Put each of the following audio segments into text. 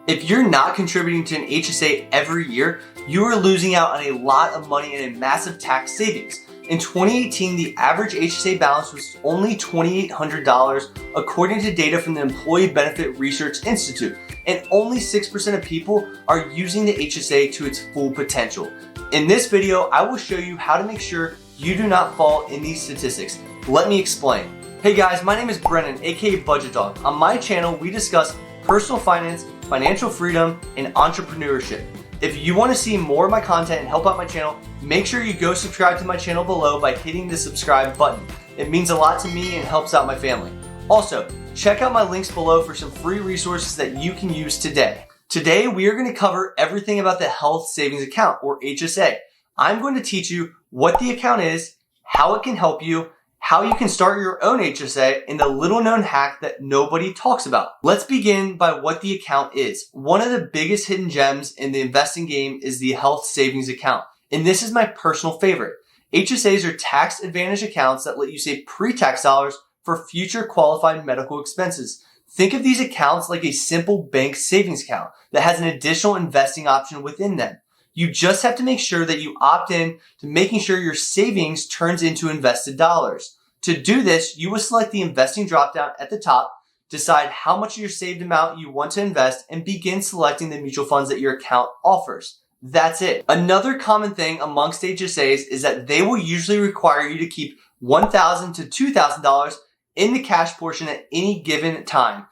If you're not contributing to an HSA every year, you are losing out on a lot of money and a massive tax savings. In 2018, the average HSA balance was only $2,800 according to data from the Employee Benefit Research Institute, and only 6% of people are using the HSA to its full potential. In this video, I will show you how to make sure you do not fall in these statistics. Let me explain. Hey guys, my name is Brennan, aka Budget Dog. On my channel, we discuss personal finance, financial freedom, and entrepreneurship. If you want to see more of my content and help out my channel, make sure you go subscribe to my channel below by hitting the subscribe button. It means a lot to me and helps out my family. Also, check out my links below for some free resources that you can use today. Today, we are going to cover everything about the Health Savings Account, or HSA. I'm going to teach you what the account is, how it can help you, how you can start your own HSA, and the little known hack that nobody talks about. Let's begin by what the account is. One of the biggest hidden gems in the investing game is the Health Savings Account, and this is my personal favorite. HSAs are tax advantage accounts that let you save pre-tax dollars for future qualified medical expenses. Think of these accounts like a simple bank savings account that has an additional investing option within them. You just have to make sure that you opt in to making sure your savings turns into invested dollars. To do this, you will select the investing dropdown at the top, decide how much of your saved amount you want to invest, and begin selecting the mutual funds that your account offers. That's it. Another common thing amongst HSAs is that they will usually require you to keep $1,000 to $2,000 in the cash portion at any given time.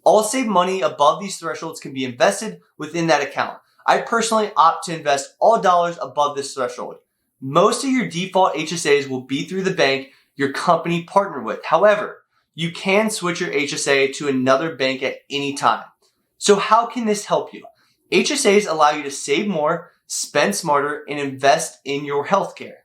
All saved money above these thresholds can be invested within that account. I personally opt to invest all dollars above this threshold. Most of your default HSAs will be through the bank your company partnered with. However, you can switch your HSA to another bank at any time. So how can this help you? HSAs allow you to save more, spend smarter, and invest in your healthcare.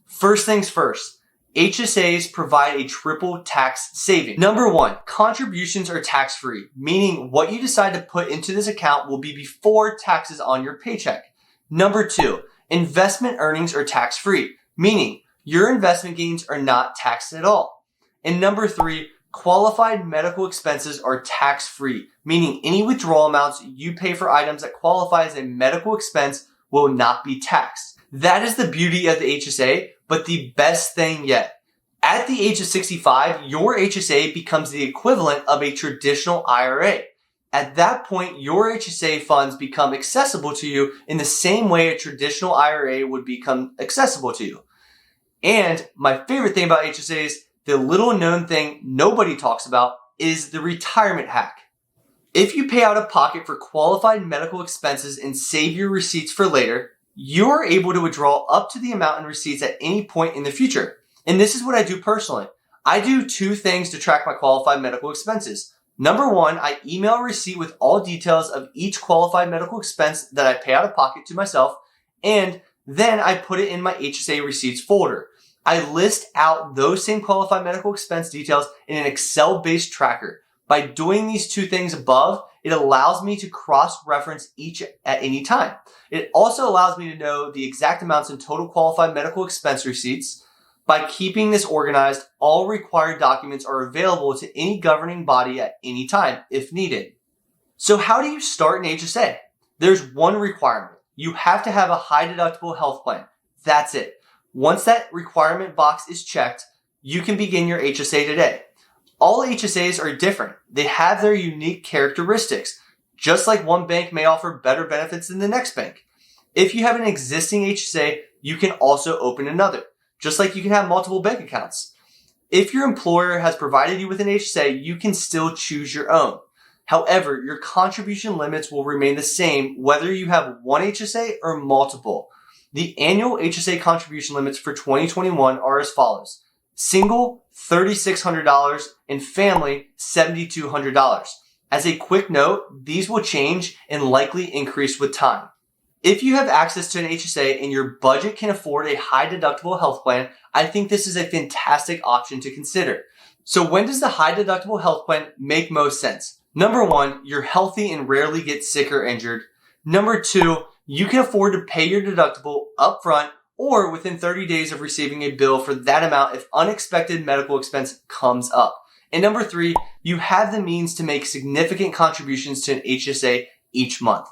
First things first, HSAs provide a triple tax saving. Number one, contributions are tax-free, meaning what you decide to put into this account will be before taxes on your paycheck. Number two, investment earnings are tax-free, meaning your investment gains are not taxed at all. And number three, qualified medical expenses are tax-free, meaning any withdrawal amounts you pay for items that qualify as a medical expense will not be taxed. That is the beauty of the HSA, but the best thing yet. At the age of 65, your HSA becomes the equivalent of a traditional IRA. At that point, your HSA funds become accessible to you in the same way a traditional IRA would become accessible to you. And my favorite thing about HSAs, the little known thing nobody talks about, is the retirement hack. If you pay out of pocket for qualified medical expenses and save your receipts for later, you are able to withdraw up to the amount in receipts at any point in the future. And this is what I do personally. I do two things to track my qualified medical expenses. Number one, I email a receipt with all details of each qualified medical expense that I pay out of pocket to myself, and then I put it in my HSA receipts folder. I list out those same qualified medical expense details in an Excel-based tracker. By doing these two things above, it allows me to cross-reference each at any time. It also allows me to know the exact amounts in total qualified medical expense receipts. By keeping this organized, all required documents are available to any governing body at any time, if needed. So how do you start an HSA? There's one requirement. You have to have a high deductible health plan. That's it. Once that requirement box is checked, you can begin your HSA today. All HSAs are different. They have their unique characteristics. Just like one bank may offer better benefits than the next bank. If you have an existing HSA, you can also open another, just like you can have multiple bank accounts. If your employer has provided you with an HSA, you can still choose your own. However, your contribution limits will remain the same whether you have one HSA or multiple. The annual HSA contribution limits for 2021 are as follows. Single, $3,600, and family, $7,200. As a quick note, these will change and likely increase with time. If you have access to an HSA and your budget can afford a high deductible health plan, I think this is a fantastic option to consider. So when does the high deductible health plan make most sense? Number one, you're healthy and rarely get sick or injured. Number two, you can afford to pay your deductible upfront or within 30 days of receiving a bill for that amount if unexpected medical expense comes up. And number three, you have the means to make significant contributions to an HSA each month.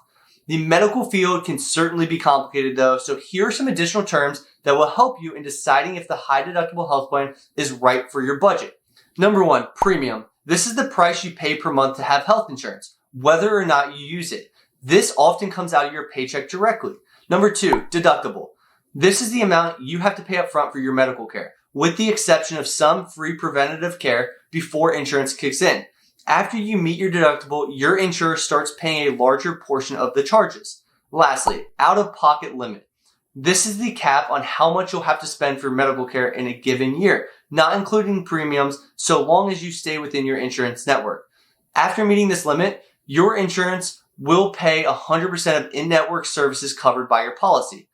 The medical field can certainly be complicated though, so here are some additional terms that will help you in deciding if the high deductible health plan is right for your budget. Number 1, premium. This is the price you pay per month to have health insurance, whether or not you use it. This often comes out of your paycheck directly. Number 2, deductible. This is the amount you have to pay up front for your medical care, with the exception of some free preventative care before insurance kicks in. After you meet your deductible, your insurer starts paying a larger portion of the charges. Lastly, out-of-pocket limit. This is the cap on how much you'll have to spend for medical care in a given year, not including premiums, so long as you stay within your insurance network. After meeting this limit, your insurance will pay 100% of in-network services covered by your policy.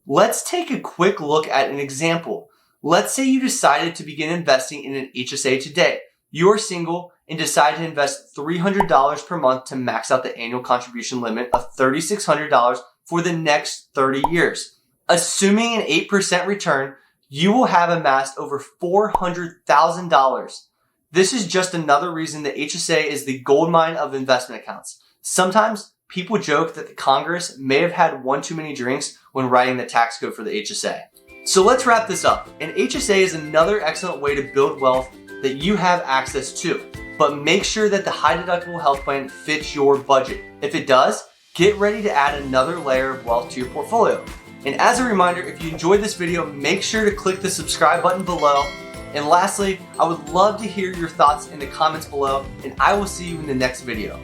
Let's take a quick look at an example. Let's say you decided to begin investing in an HSA today. You're single and decide to invest $300 per month to max out the annual contribution limit of $3,600 for the next 30 years. Assuming an 8% return, you will have amassed over $400,000. This is just another reason the HSA is the goldmine of investment accounts. Sometimes people joke that the Congress may have had one too many drinks when writing the tax code for the HSA. So let's wrap this up. An HSA is another excellent way to build wealth that you have access to, but make sure that the high deductible health plan fits your budget. If it does, get ready to add another layer of wealth to your portfolio. And as a reminder, if you enjoyed this video, make sure to click the subscribe button below. And lastly, I would love to hear your thoughts in the comments below, and I will see you in the next video.